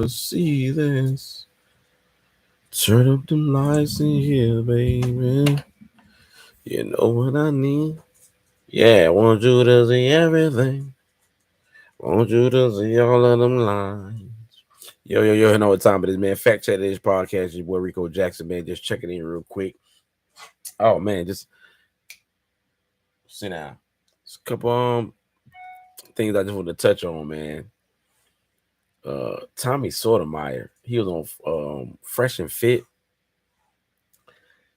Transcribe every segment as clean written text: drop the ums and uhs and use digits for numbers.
to see this. Turn up the lights in here, baby. You know what I need. Yeah, want you to see everything. Want you to see all of them lines. Yo, you know what time it is, man. Fact check this podcast. Your boy Rico Jackson, man. Just checking in real quick. Oh man, just sit down. Just a couple things I just want to touch on, man. Tommy Sotomayor, he was on Fresh and Fit.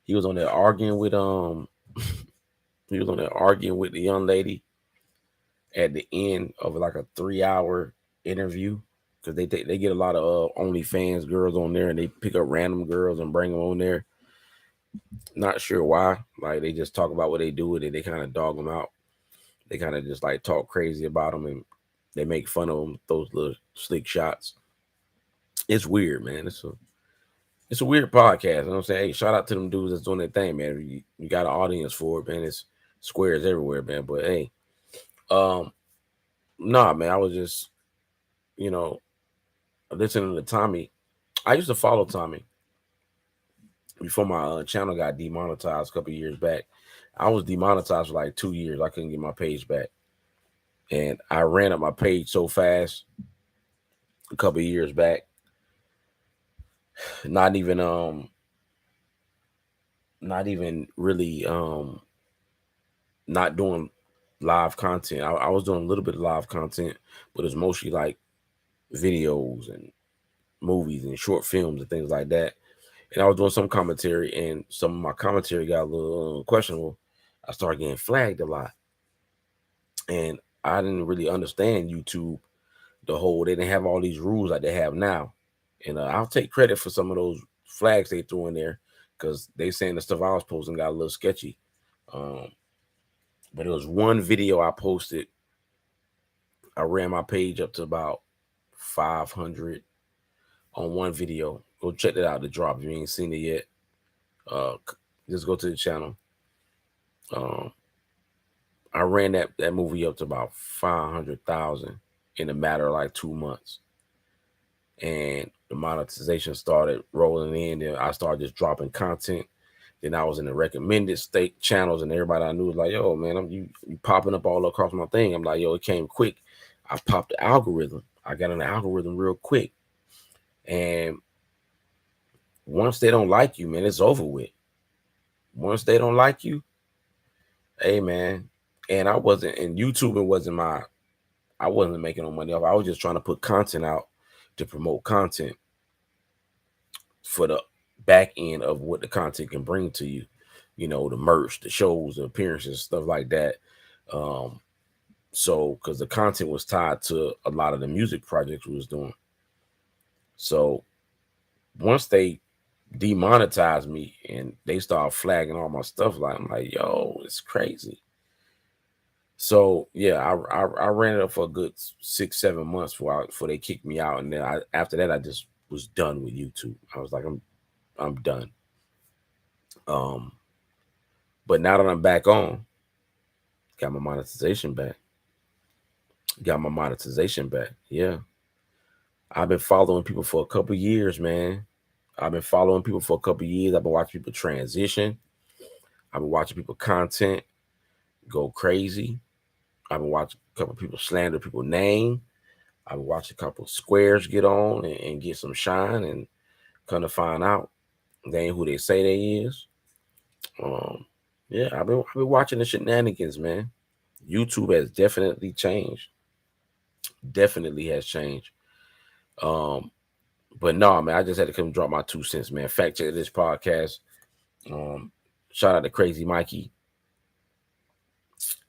He was on there arguing with he was on there arguing with the young lady at the end of like a 3 hour interview because they get a lot of OnlyFans girls on there and they pick up random girls and bring them on there. Not sure why. Like they just talk about what they do with it. They kind of dog them out. They kind of just like talk crazy about them and they make fun of them. Those little slick shots. It's weird, man. It's a weird podcast. You know what I'm saying? Hey, shout out to them dudes that's doing their thing, man. You got an audience for it, man. It's squares everywhere, man. But hey, nah, man. I was just, you know, listening to Tommy. I used to follow Tommy before my channel got demonetized a couple years back. I was demonetized for like 2 years. I couldn't get my page back, and I ran up my page so fast a couple years back. Not even not even really not doing live content. I was doing a little bit of live content, but it's mostly like videos and movies and short films and things like that. And I was doing some commentary, and some of my commentary got a little questionable. I started getting flagged a lot, and I didn't really understand YouTube. The whole they didn't have all these rules like they have now, and I'll take credit for some of those flags they threw in there because they saying the stuff I was posting got a little sketchy. Um, but it was one video I posted. I ran my page up to about 500 on one video. Go check that out. The drop if you ain't seen it yet. Just go to the channel. Um, I ran that movie up to about 500,000 in a matter of like 2 months, and the monetization started rolling in. And I started just dropping content. Then I was in the recommended state channels, and everybody I knew was like, "Yo, man, you popping up all across my thing." I'm like, "Yo, it came quick." I popped the algorithm. I got in the algorithm real quick, and once they don't like you, man, it's over with. Once they don't like you, hey, man. And I wasn't in YouTube. It wasn't my. I wasn't making no money off. I was just trying to put content out to promote content for the back end of what the content can bring to you. You know, the merch, the shows, the appearances, stuff like that. Um, so because the content was tied to a lot of the music projects we was doing. So once they demonetized me and they start flagging all my stuff, like I'm like, yo, it's crazy. So yeah, I ran it up for a good 6-7 months before they kicked me out, and then after that I just was done with YouTube. I was like, I'm done. Um, but now that I'm back on, got my monetization back. Got my monetization back. Yeah, I've been following people for a couple years, man. I've been following people for a couple years. I've been watching people transition. I've been watching people content go crazy. I've been watching a couple people slander people's name. I've been watching a couple squares get on and get some shine and come to find out they ain't who they say they is. Um, yeah, I've been watching the shenanigans, man. YouTube has definitely changed. Definitely has changed. Um, but no, man, I just had to come drop my 2 cents, man. Fact check this podcast. Um, Shout out to Crazy Mikey.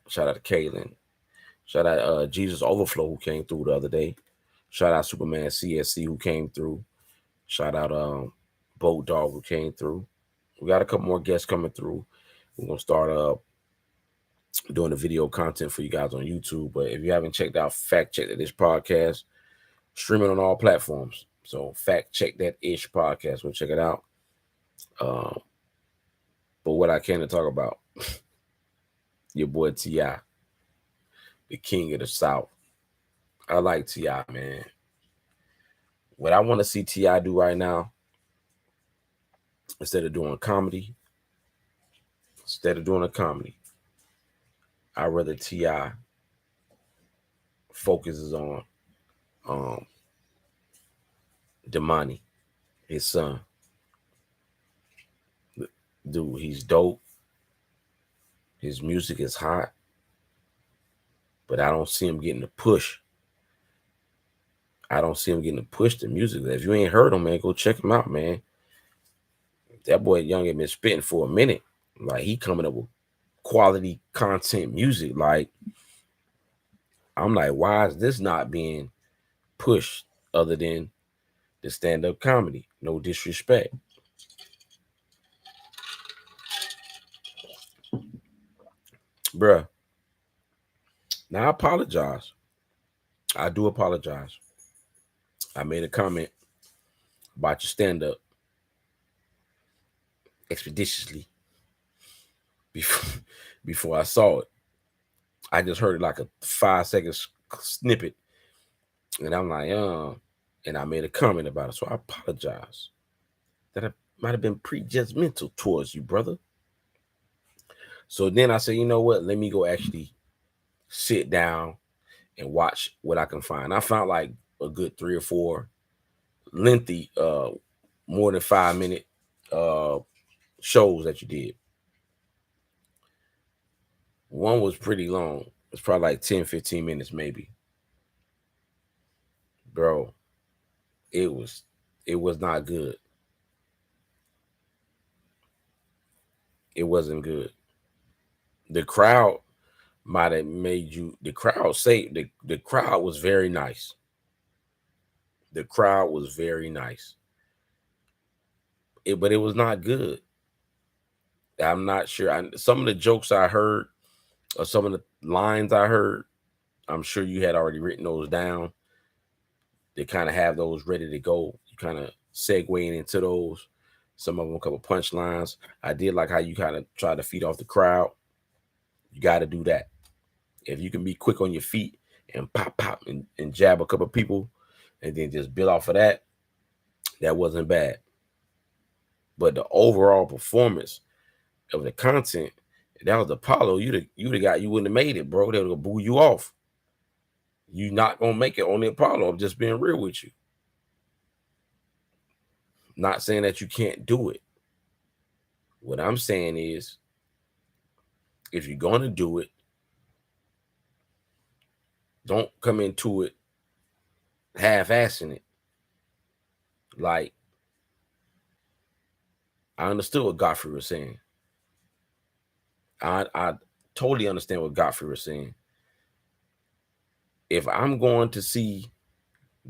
Shout out to Kaylin. Shout out Jesus Overflow who came through the other day. Shout out Superman CSC who came through. Shout out Boat Dog who came through. We got a couple more guests coming through. We're gonna start doing the video content for you guys on YouTube. But if you haven't checked out Fact Check This podcast, streaming on all platforms. So Fact Check That Ish podcast. Go check it out. Um, but what I came to talk about, your boy T.I., the king of the South. I like T.I., man. What I want to see T.I. do right now, instead of doing comedy, I'd rather T.I. focuses on um Damani, his son. Dude, he's dope. His music is hot, but I don't see him getting the push. I don't see him getting to push the music. If you ain't heard him, man, go check him out, man. That boy Young had been spitting for a minute. Like, he coming up with quality content music. Like, I'm like, why is this not being pushed other than the stand-up comedy? No disrespect. Bruh. Now I apologize. I do apologize. I made a comment about your stand-up expeditiously before before I saw it. I just heard it like a 5-second snippet, and I'm like, and I made a comment about it. So I apologize that I might have been prejudgmental towards you, brother. So then I said, you know what? Let me go actually sit down and watch what I can find. I found like a good 3 or 4 lengthy, more than 5-minute shows that you did. One was pretty long. It's probably like 10, 15 minutes, maybe. Bro, it was not good. It wasn't good. The crowd might have made you, the crowd say, the crowd was very nice. The crowd was very nice. But it was not good. I'm not sure. Some of the jokes I heard, or some of the lines I heard, I'm sure you had already written those down. They kind of have those ready to go. You kind of segueing into those. Some of them a couple punchlines. I did like how you kind of try to feed off the crowd. You got to do that. If you can be quick on your feet and pop and jab a couple people, and then just build off of that, that wasn't bad. But the overall performance of the content, that was Apollo. You the guy. You wouldn't have made it, bro. They would have boo you off. You not gonna make it on the Apollo. I'm just being real with you. Not saying that you can't do it. What I'm saying is, if you're gonna do it, don't come into it half-assing it. Like, I understood what Godfrey was saying. I totally understand what Godfrey was saying. If I'm going to see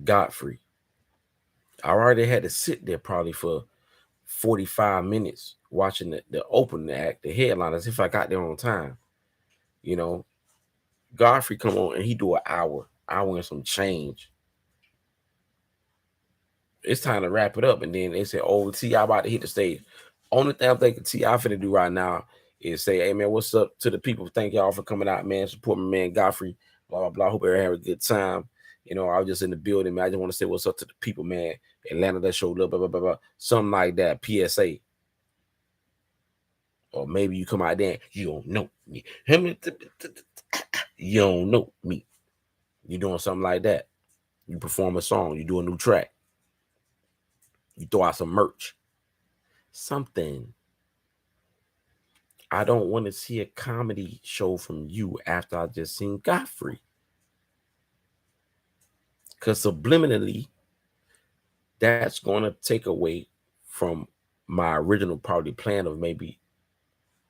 Godfrey, I already had to sit there probably for 45 minutes watching the opening act, the headline, as if I got there on time. You know, Godfrey come on and he do an hour and some change. It's time to wrap it up. And then they say, oh, T.I. about to hit the stage. Only thing I'm thinking T.I. finna do right now is say, hey, man, what's up to the people? Thank y'all for coming out, man. Support my man Godfrey, blah, blah, blah. Hope everybody have a good time. You know, I was just in the building, man. I just want to say what's up to the people, man. Atlanta that showed up, blah, blah, blah, blah. Something like that, PSA. Or maybe you come out there, you don't know me. You don't know me. You doing something like that. You perform a song, you do a new track. You throw out some merch. Something. I don't want to see a comedy show from you after I just seen Godfrey. Because subliminally, that's going to take away from my original probably plan of maybe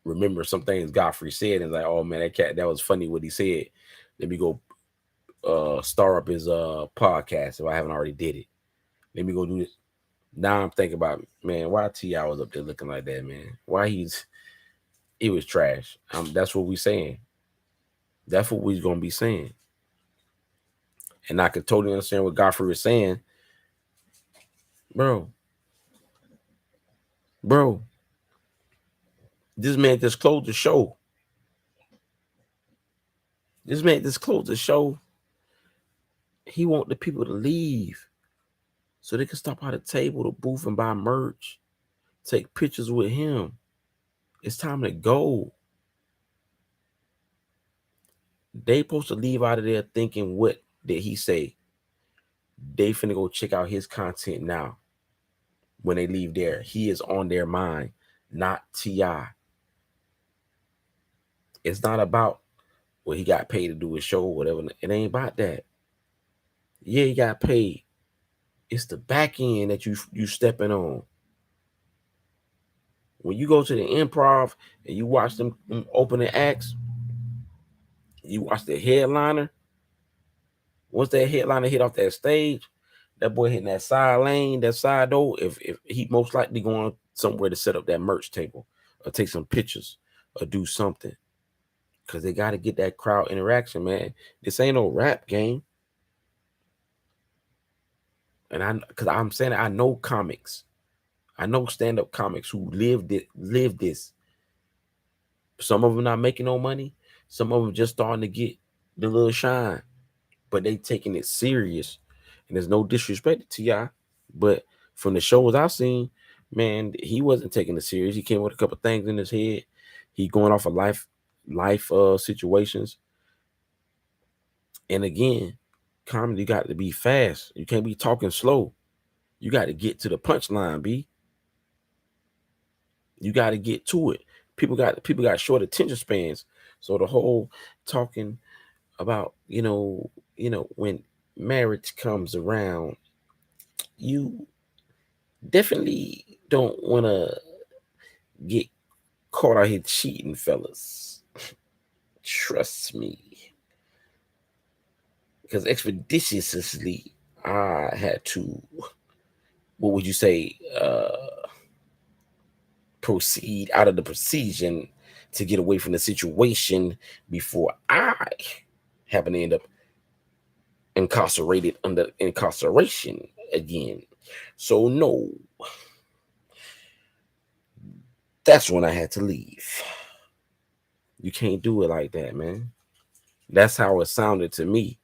remember some things Godfrey said and like, oh man, that was funny what he said. Let me go star up his podcast if I haven't already did it. Let me go do this. Now I'm thinking about, man, why T.I. was up there looking like that, man? Why he was trash. That's what we saying. That's what we're gonna be saying. And I could totally understand what Godfrey was saying. Bro, this man just closed the show. This man just closed the show. He want the people to leave. so they can stop by the table, the booth, and buy merch, take pictures with him. It's time to go. They supposed to leave out of there thinking, what did he say? They finna go check out his content now. When they leave there, he is on their mind, not T.I. It's not about what he got paid to do his show or whatever. It ain't about that. Yeah, he got paid. It's the back end that you stepping on. When you go to the improv and you watch them opening acts, you watch the headliner. Once that headliner hit off that stage, that boy hitting that side lane, that side door. If he most likely going somewhere to set up that merch table or take some pictures or do something, because they got to get that crowd interaction, man. This ain't no rap game. And because I'm saying I know comics, I know stand-up comics who live this. Some of them not making no money. Some of them just starting to get the little shine, but they taking it serious. And there's no disrespect to T.I., but from the shows I've seen, man, he wasn't taking it serious. He came with a couple things in his head. He going off of life situations. And again, comedy got to be fast. You can't be talking slow. You got to get to the punchline, B. You got to get to it. People got short attention spans. So the whole talking about, when marriage comes around, you definitely don't want to get caught out here cheating, fellas. Trust me. Because expeditiously, I had to, what would you say, proceed out of the precision to get away from the situation before I happen to end up incarcerated under incarceration again. So no, that's when I had to leave. You can't do it like that, man. That's how it sounded to me.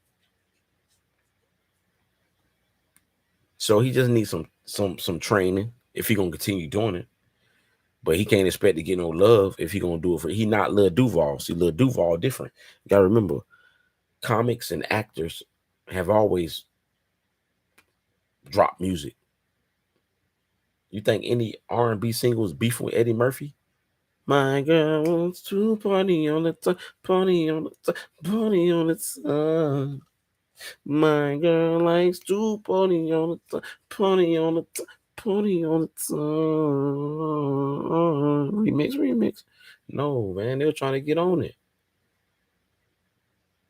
So he just needs some training if he gonna continue doing it. But he can't expect to get no love if he gonna do it for. He not Lil Duval. See, Lil Duval different. You gotta remember, comics and actors have always dropped music. You think any R&B singles beefing with Eddie Murphy? My girl wants to party on the top, party on the top, party on the top. My girl likes to party on the top, party on the top, party on the top. Remix. No, man, they were trying to get on it.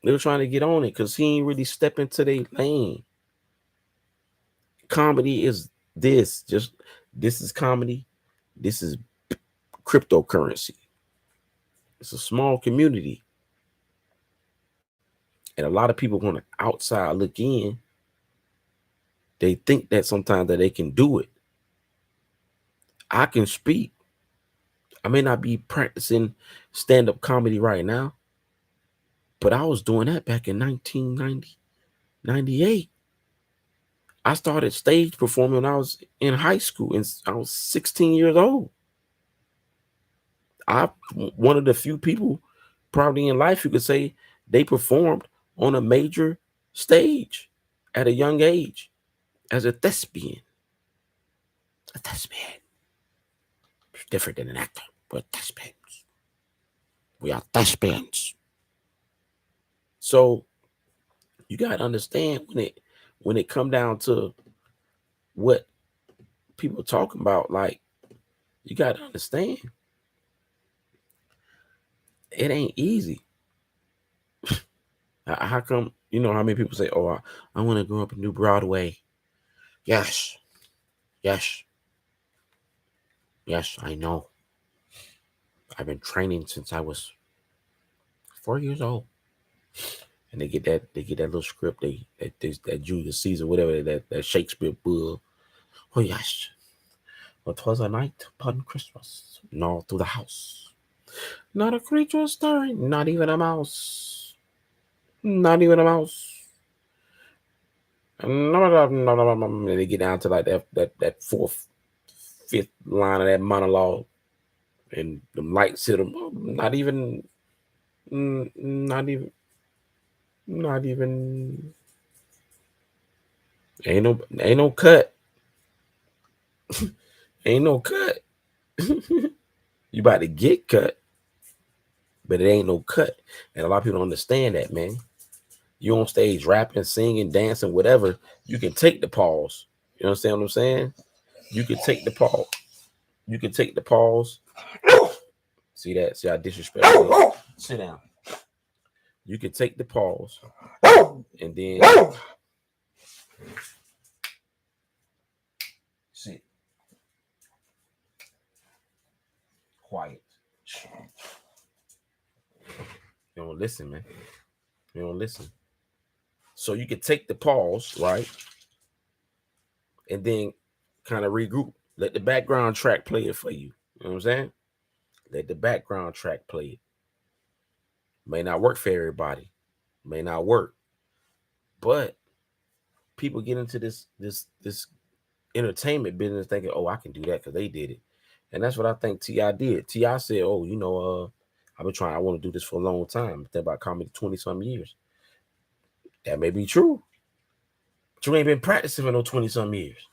They were trying to get on it because he ain't really step into their lane. Comedy is this. This is comedy. This is cryptocurrency. It's a small community. And a lot of people want to outside look in. They think that sometimes that they can do it. I can speak. I may not be practicing stand-up comedy right now, but I was doing that back in 1990, 98. I started stage performing when I was in high school, and I was 16 years old. I'm one of the few people probably in life who could say they performed on a major stage at a young age as a thespian. A thespian. It's different than an actor. We're thespians. We are thespians. So you gotta understand when it come down to what people talking about, like, you gotta understand it ain't easy. How come, how many people say, oh, I want to grow up and do Broadway? Yes. Yes. Yes, I know. I've been training since I was 4 years old. And they get that little script, that Julius Caesar, whatever, that Shakespeare book. Oh yes. Well, 'twas a night upon Christmas, and all through the house. Not a creature stirring, not even a mouse. Not even a mouse. And they get down to like that fourth, fifth line of that monologue, and the lights hit them. Not even, not even, not even. Ain't no cut. Ain't no cut. You about to get cut, but it ain't no cut. And a lot of people don't understand that, man. You on stage rapping, singing, dancing, whatever. You can take the pause. You understand what I'm saying? You can take the pause. You can take the pause. See that? See how disrespectful? Sit down. You can take the pause, and then sit quiet. You don't listen, man. You don't listen. So you can take the pause, right? And then kind of regroup. Let the background track play it for you. You know what I'm saying? Let the background track play it. May not work for everybody. May not work. But people get into this entertainment business thinking, oh, I can do that because they did it. And that's what I think T.I. did. T.I. said, oh, I've been trying, I want to do this for a long time. Think about comedy 20-some years. That may be true. But you ain't been practicing for no 20-some years.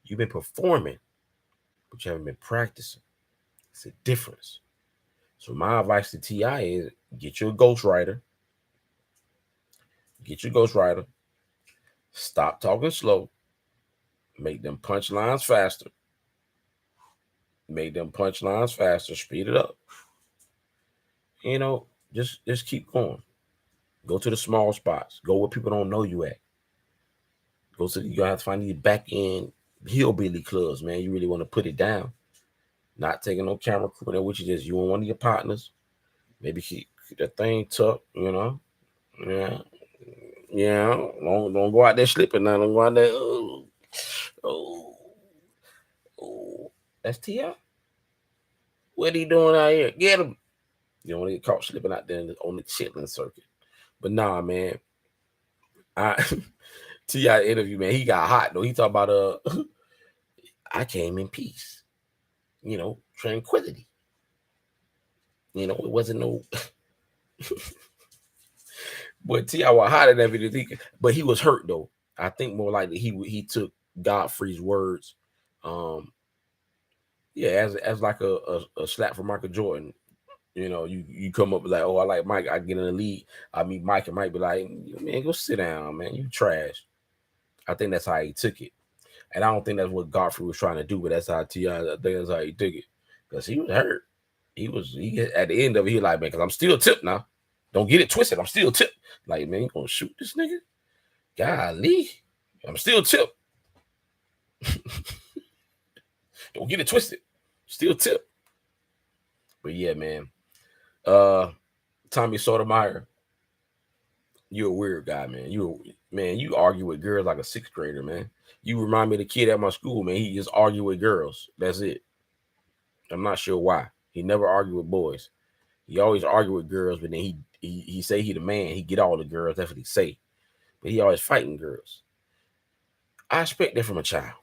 You've been performing, but you haven't been practicing. It's a difference. So my advice to T.I. is get you a ghostwriter. Get your ghostwriter. Stop talking slow. Make them punchlines faster. Make them punchlines faster. Speed it up. Just keep going. Go to the small spots. Go where people don't know you at. You gotta have to find these back end hillbilly clubs, man. You really want to put it down. Not taking no camera crew there, which is just you and one of your partners. Maybe keep that thing tucked, Yeah. Yeah. Don't go out there slipping now. Don't go out there. Oh. That's T.I. What he doing out here? Get him. You don't want to get caught slipping out there on the chitlin circuit. But nah, man. T.I. interview, man, he got hot though. He talked about I came in peace, tranquility. It wasn't no but T.I. was hot in that video. But he was hurt though. I think more likely he took Godfrey's words, as like a slap from Michael Jordan. You come up like, oh, I like Mike. I get in the league. I meet Mike, and Mike be like, man, go sit down, man. You trash. I think that's how he took it. And I don't think that's what Godfrey was trying to do, but that's how T.I. I think that's how he took it. Because he was hurt. He at the end of it, he like, man, because I'm still tipped now. Don't get it twisted. I'm still tipped. Like, man, you gonna shoot this nigga? Golly. I'm still tipped. Don't get it twisted. Still tipped. But yeah, man. Tommy Sotomayor, you're a weird guy, man. You argue with girls like a sixth grader, man. You remind me of the kid at my school, man. He just argue with girls. That's it. I'm not sure why. He never argued with boys. He always argue with girls, but then he say he the man. He get all the girls. That's what he say. But he always fighting girls. I expect that from a child.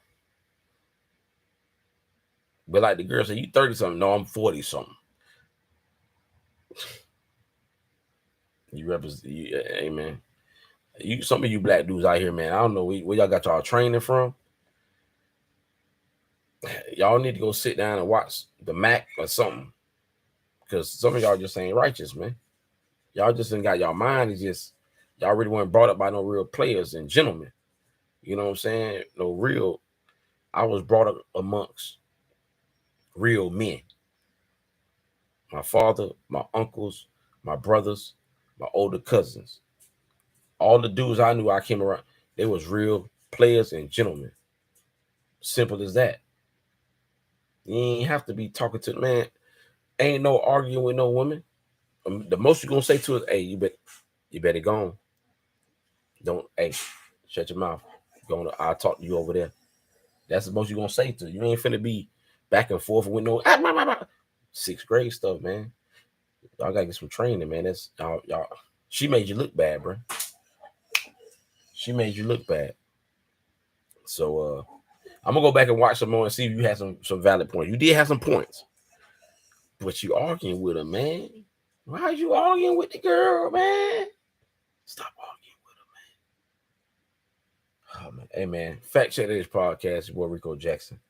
But like the girl say, you 30-something. No, I'm 40-something. You represent, hey man. Some of you black dudes out here, man. I don't know where y'all got y'all training from. Y'all need to go sit down and watch the Mac or something. Because some of y'all just ain't righteous, man. Y'all just ain't got y'all mind. Is just y'all really weren't brought up by no real players and gentlemen. You know what I'm saying? No real. I was brought up amongst real men. My father, my uncles, my brothers, my older cousins. All the dudes I knew I came around, they was real players and gentlemen. Simple as that. You ain't have to be talking to the man. Ain't no arguing with no woman. The most you're gonna say to us, hey, you better go on. Don't, hey, shut your mouth. I'll talk to you over there. That's the most you're gonna say to you. You ain't finna be back and forth with no sixth grade stuff, man. Y'all gotta get some training, man. That's y'all. She made you look bad, bro. She made you look bad. So I'm gonna go back and watch some more and see if you had some valid points. You did have some points, but you arguing with her, man. Why are you arguing with the girl, man? Stop arguing with her, man. Oh man, hey man, fact check this podcast is boy Rico Jackson.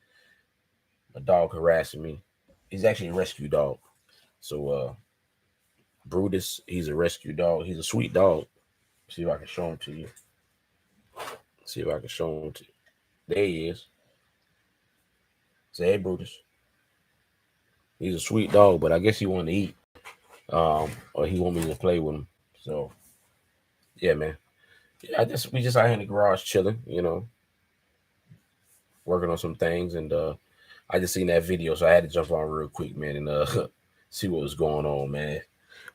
A dog harassing me. He's actually a rescue dog. So Brutus, he's a rescue dog. He's a sweet dog. See if I can show him to you. See if I can show him to you. There he is. Say, hey, Brutus. He's a sweet dog, but I guess he wanted to eat. Or he want me to play with him. So, yeah, man. Yeah, we just out here in the garage chilling, working on some things, and I just seen that video, so I had to jump on real quick, man, and see what was going on, man,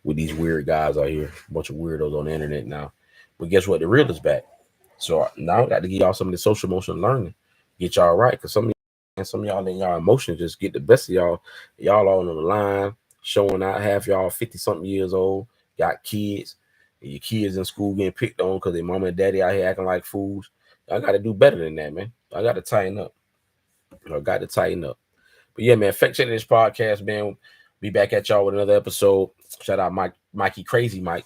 with these weird guys out here. A bunch of weirdos on the internet now. But guess what? The real is back. So now I got to give y'all some of the social emotional learning, get y'all right, because some of y'all and y'all emotions just get the best of y'all. Y'all all on the line, showing out. Half y'all 50-something years old, got kids, and your kids in school getting picked on because their mama and daddy out here acting like fools. I got to do better than that, man. I got to tighten up. But yeah, man, fact check this podcast, man. Be back at y'all with another episode. Shout out Mikey Crazy Mike.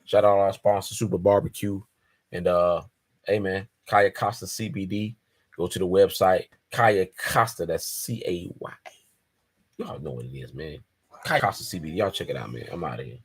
Shout out our sponsor, Super Barbecue. And hey man, Kaya Costa CBD. Go to the website, Kaya Costa, that's CAY. Y'all know what it is, man. Kaya Costa CBD. Y'all check it out, man. I'm out of here.